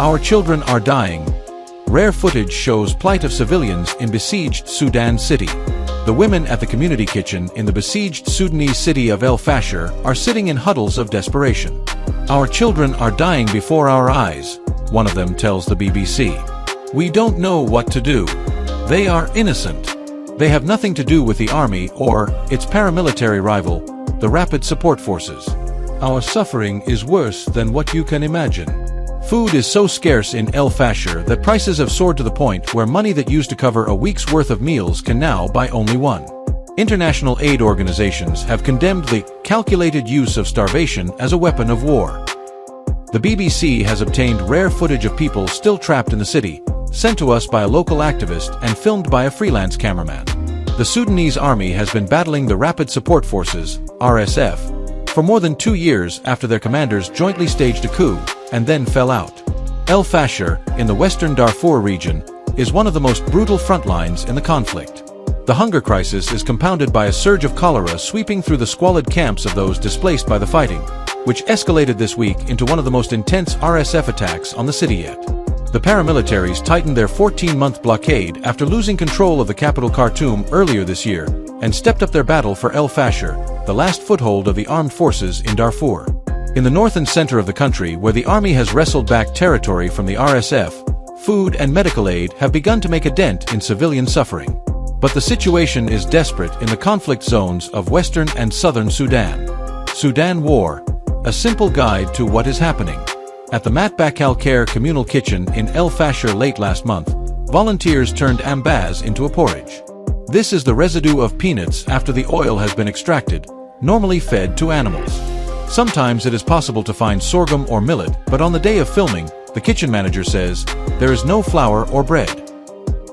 Our children are dying. Rare footage shows plight of civilians in besieged Sudan city. The women at the community kitchen in the besieged Sudanese city of El-Fasher are sitting in huddles of desperation. Our children are dying before our eyes, one of them tells the BBC. We don't know what to do. They are innocent. They have nothing to do with the army or its paramilitary rival, the Rapid Support Forces. Our suffering is worse than what you can imagine. Food is so scarce in El-Fasher that prices have soared to the point where money that used to cover a week's worth of meals can now buy only one. International aid organizations have condemned the calculated use of starvation as a weapon of war. The BBC has obtained rare footage of people still trapped in the city, sent to us by a local activist and filmed by a freelance cameraman. The Sudanese army has been battling the Rapid Support Forces, RSF, for more than 2 years after their commanders jointly staged a coup and then fell out. El-Fasher, in the western Darfur region, is one of the most brutal front lines in the conflict. The hunger crisis is compounded by a surge of cholera sweeping through the squalid camps of those displaced by the fighting, which escalated this week into one of the most intense RSF attacks on the city yet. The paramilitaries tightened their 14-month blockade after losing control of the capital Khartoum earlier this year and stepped up their battle for El-Fasher, the last foothold of the armed forces in Darfur. In the north and center of the country, where the army has wrestled back territory from the RSF, food and medical aid have begun to make a dent in civilian suffering. But the situation is desperate in the conflict zones of western and southern Sudan. Sudan War, a simple guide to what is happening. At the Matbak al-Khair communal kitchen in El-Fasher late last month, volunteers turned ambaz into a porridge. This is the residue of peanuts after the oil has been extracted, normally fed to animals. Sometimes it is possible to find sorghum or millet, but on the day of filming, the kitchen manager says, there is no flour or bread.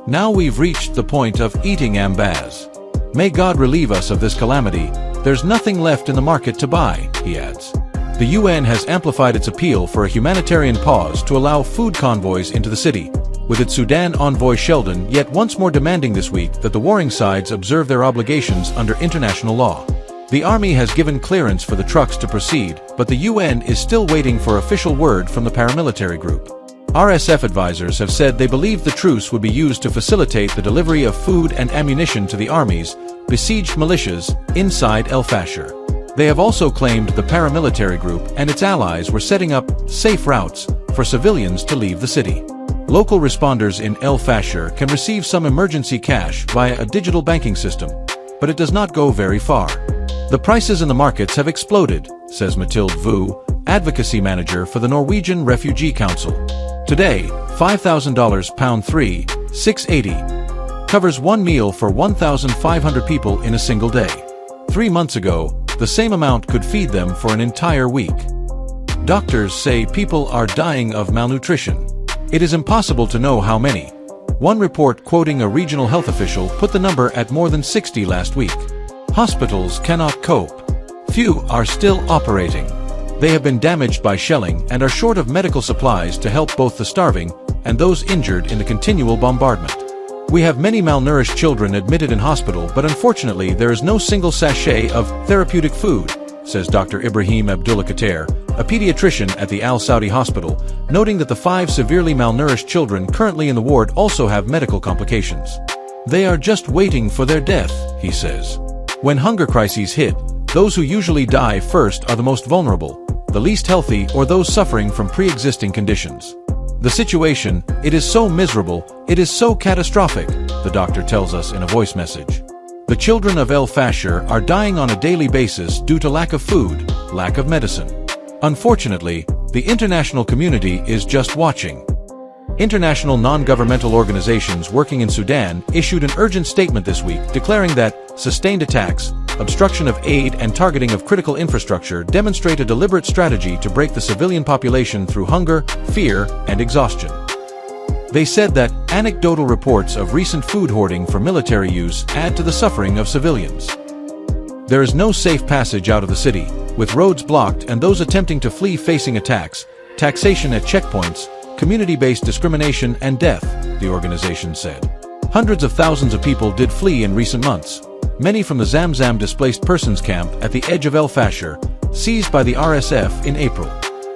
Now we've reached the point of eating ambaz. May God relieve us of this calamity. There's nothing left in the market to buy, he adds. The UN has amplified its appeal for a humanitarian pause to allow food convoys into the city, with its Sudan envoy Sheldon yet once more demanding this week that the warring sides observe their obligations under international law. The army has given clearance for the trucks to proceed, but the UN is still waiting for official word from the paramilitary group. RSF advisors have said they believe the truce would be used to facilitate the delivery of food and ammunition to the armies, besieged militias, inside El-Fasher. They have also claimed the paramilitary group and its allies were setting up safe routes for civilians to leave the city. Local responders in El-Fasher can receive some emergency cash via a digital banking system, but it does not go very far. The prices in the markets have exploded, says Mathilde Vu, advocacy manager for the Norwegian Refugee Council. Today, $5,000 pound 3, $6.80, covers one meal for 1,500 people in a single day. 3 months ago, the same amount could feed them for an entire week. Doctors say people are dying of malnutrition. It is impossible to know how many. One report quoting a regional health official put the number at more than 60 last week. Hospitals cannot cope. Few are still operating. They have been damaged by shelling and are short of medical supplies to help both the starving and those injured in the continual bombardment. We have many malnourished children admitted in hospital, but unfortunately there is no single sachet of therapeutic food, says Dr. Ibrahim Abdullah Qatar, a pediatrician at the Al Saudi Hospital, noting that the 5 severely malnourished children currently in the ward also have medical complications. They are just waiting for their death, he says. When hunger crises hit, those who usually die first are the most vulnerable, the least healthy, or those suffering from pre-existing conditions. The situation, it is so miserable, it is so catastrophic, the doctor tells us in a voice message. The children of El-Fasher are dying on a daily basis due to lack of food, lack of medicine. Unfortunately, the international community is just watching. International non-governmental organizations working in Sudan issued an urgent statement this week declaring that sustained attacks, obstruction of aid and targeting of critical infrastructure demonstrate a deliberate strategy to break the civilian population through hunger, fear, and exhaustion. They said that anecdotal reports of recent food hoarding for military use add to the suffering of civilians. There is no safe passage out of the city, with roads blocked and those attempting to flee facing attacks, taxation at checkpoints, community-based discrimination and death, the organization said. Hundreds of thousands of people did flee in recent months, many from the Zamzam displaced persons camp at the edge of El-Fasher, seized by the RSF in April.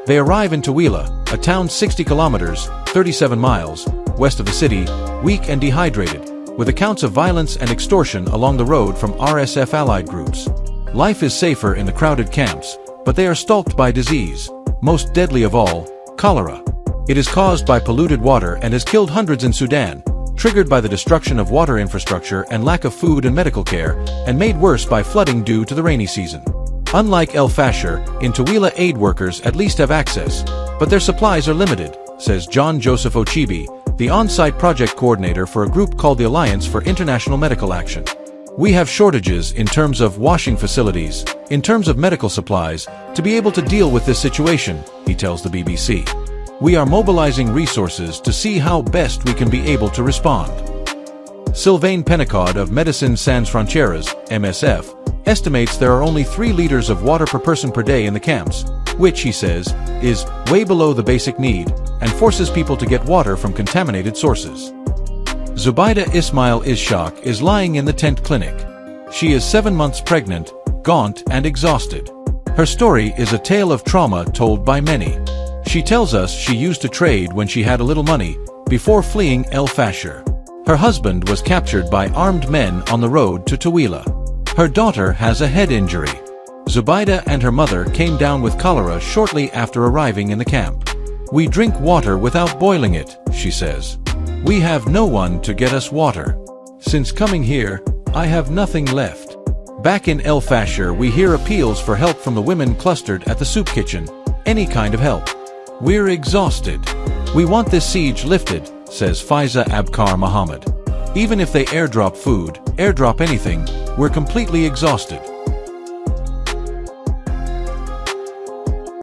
They arrive in Tawila, a town 60 kilometers, 37 miles, west of the city, weak and dehydrated, with accounts of violence and extortion along the road from RSF allied groups. Life is safer in the crowded camps, but they are stalked by disease, most deadly of all, cholera. It is caused by polluted water and has killed hundreds in Sudan, triggered by the destruction of water infrastructure and lack of food and medical care, and made worse by flooding due to the rainy season. Unlike El-Fasher, in Tawila aid workers at least have access, but their supplies are limited, says John Joseph Ochibi, the on-site project coordinator for a group called the Alliance for International Medical Action. We have shortages in terms of washing facilities, in terms of medical supplies, to be able to deal with this situation, he tells the BBC. We are mobilizing resources to see how best we can be able to respond. Sylvain Pennicod of Médecins Sans Frontières, MSF, estimates there are only 3 liters of water per person per day in the camps, which, he says, is way below the basic need and forces people to get water from contaminated sources. Zubaida Ismail Ishaq is lying in the tent clinic. She is 7 months pregnant, gaunt and exhausted. Her story is a tale of trauma told by many. She tells us she used to trade when she had a little money, before fleeing El-Fasher. Her husband was captured by armed men on the road to Tawila. Her daughter has a head injury. Zubaida and her mother came down with cholera shortly after arriving in the camp. We drink water without boiling it, she says. We have no one to get us water. Since coming here, I have nothing left. Back in El-Fasher, we hear appeals for help from the women clustered at the soup kitchen, any kind of help. We're exhausted. We want this siege lifted, says Faiza Abkar Mohammed. Even if they airdrop food, airdrop anything, we're completely exhausted.